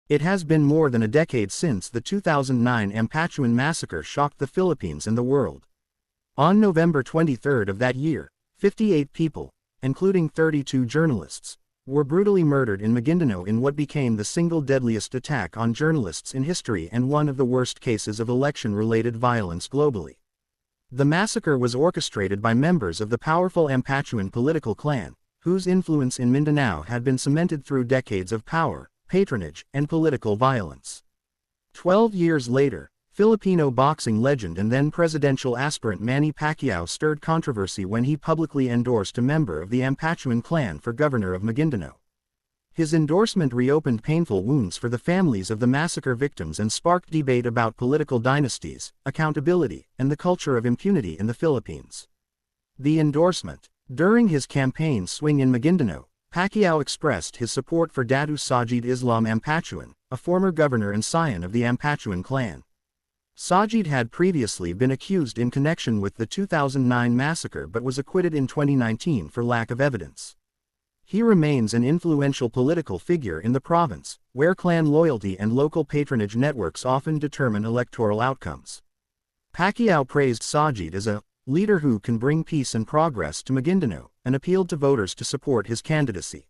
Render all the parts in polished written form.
It has been more than a decade since the 2009 Ampatuan massacre shocked the Philippines and the world. On November 23 of that year, 58 people, including 32 journalists, were brutally murdered in Maguindanao in what became the single deadliest attack on journalists in history and one of the worst cases of election-related violence globally. The massacre was orchestrated by members of the powerful Ampatuan political clan, whose influence in Mindanao had been cemented through decades of power, patronage, and political violence. 12 years later, Filipino boxing legend and then presidential aspirant Manny Pacquiao stirred controversy when he publicly endorsed a member of the Ampatuan clan for governor of Maguindanao. His endorsement reopened painful wounds for the families of the massacre victims and sparked debate about political dynasties, accountability, and the culture of impunity in the Philippines. The endorsement. During his campaign swing in Maguindanao, Pacquiao expressed his support for Datu Sajid Islam Ampatuan, a former governor and scion of the Ampatuan clan. Sajid had previously been accused in connection with the 2009 massacre but was acquitted in 2019 for lack of evidence. He remains an influential political figure in the province, where clan loyalty and local patronage networks often determine electoral outcomes. Pacquiao praised Sajid as a leader who can bring peace and progress to Maguindanao, and appealed to voters to support his candidacy.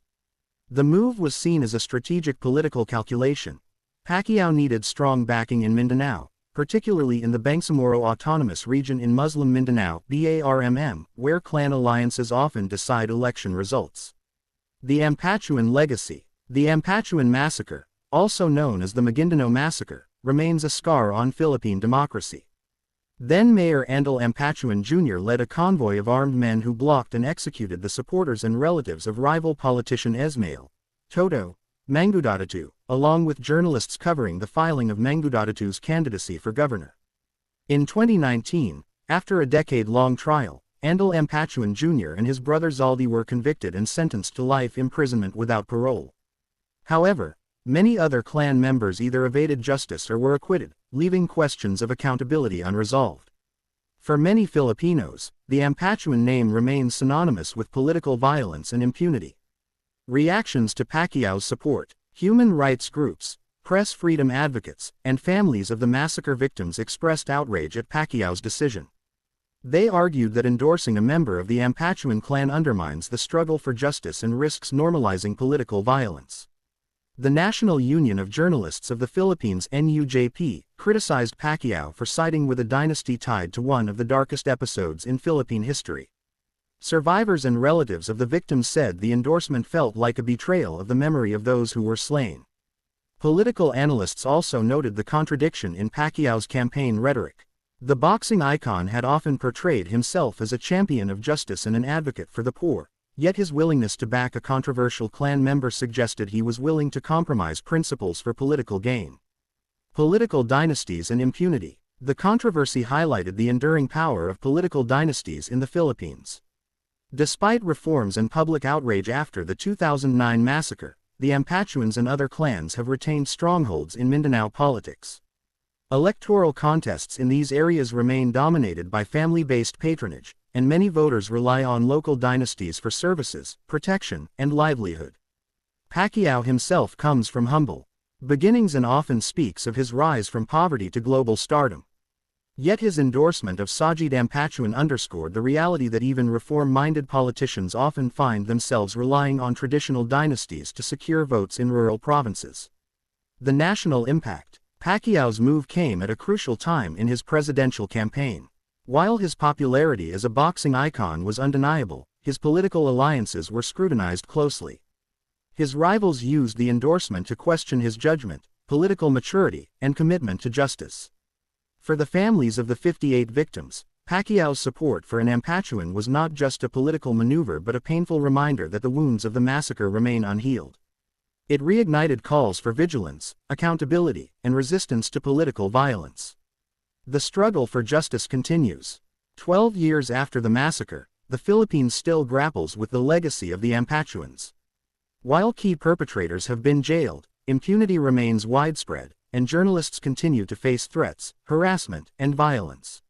The move was seen as a strategic political calculation. Pacquiao needed strong backing in Mindanao, particularly in the Bangsamoro Autonomous Region in Muslim Mindanao (BARMM), where clan alliances often decide election results. The Ampatuan legacy. The Ampatuan massacre, also known as the Maguindanao massacre, remains a scar on Philippine democracy. Then Mayor Andal Ampatuan Jr. led a convoy of armed men who blocked and executed the supporters and relatives of rival politician Esmael Toto Mangudadatu, along with journalists covering the filing of Mangudadatu's candidacy for governor. In 2019, after a decade-long trial, Andal Ampatuan Jr. and his brother Zaldi were convicted and sentenced to life imprisonment without parole. However, many other clan members either evaded justice or were acquitted, leaving questions of accountability unresolved. For many Filipinos, the Ampatuan name remains synonymous with political violence and impunity. Reactions to Pacquiao's support, human rights groups, press freedom advocates, and families of the massacre victims expressed outrage at Pacquiao's decision. They argued that endorsing a member of the Ampatuan clan undermines the struggle for justice and risks normalizing political violence. The National Union of Journalists of the Philippines (NUJP) criticized Pacquiao for siding with a dynasty tied to one of the darkest episodes in Philippine history. Survivors and relatives of the victims said the endorsement felt like a betrayal of the memory of those who were slain. Political analysts also noted the contradiction in Pacquiao's campaign rhetoric. The boxing icon had often portrayed himself as a champion of justice and an advocate for the poor. Yet his willingness to back a controversial clan member suggested he was willing to compromise principles for political gain. Political dynasties and impunity. The controversy highlighted the enduring power of political dynasties in the Philippines. Despite reforms and public outrage after the 2009 massacre, the Ampatuans and other clans have retained strongholds in Mindanao politics. Electoral contests in these areas remain dominated by family-based patronage, and many voters rely on local dynasties for services, protection, and livelihood. Pacquiao himself comes from humble beginnings and often speaks of his rise from poverty to global stardom. Yet his endorsement of Sajid Ampatuan underscored the reality that even reform-minded politicians often find themselves relying on traditional dynasties to secure votes in rural provinces. The national impact. Pacquiao's move came at a crucial time in his presidential campaign. While his popularity as a boxing icon was undeniable, his political alliances were scrutinized closely. His rivals used the endorsement to question his judgment, political maturity, and commitment to justice. For the families of the 58 victims, Pacquiao's support for an Ampatuan was not just a political maneuver but a painful reminder that the wounds of the massacre remain unhealed. It reignited calls for vigilance, accountability, and resistance to political violence. The struggle for justice continues. 12 years after the massacre, the Philippines still grapples with the legacy of the Ampatuans. While key perpetrators have been jailed, impunity remains widespread, and journalists continue to face threats, harassment, and violence.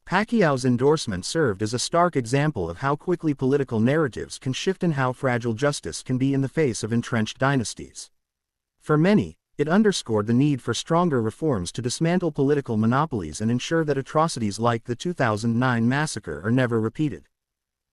Pacquiao's endorsement served as a stark example of how quickly political narratives can shift and how fragile justice can be in the face of entrenched dynasties. For many, It underscored the need for stronger reforms to dismantle political monopolies and ensure that atrocities like the 2009 massacre are never repeated.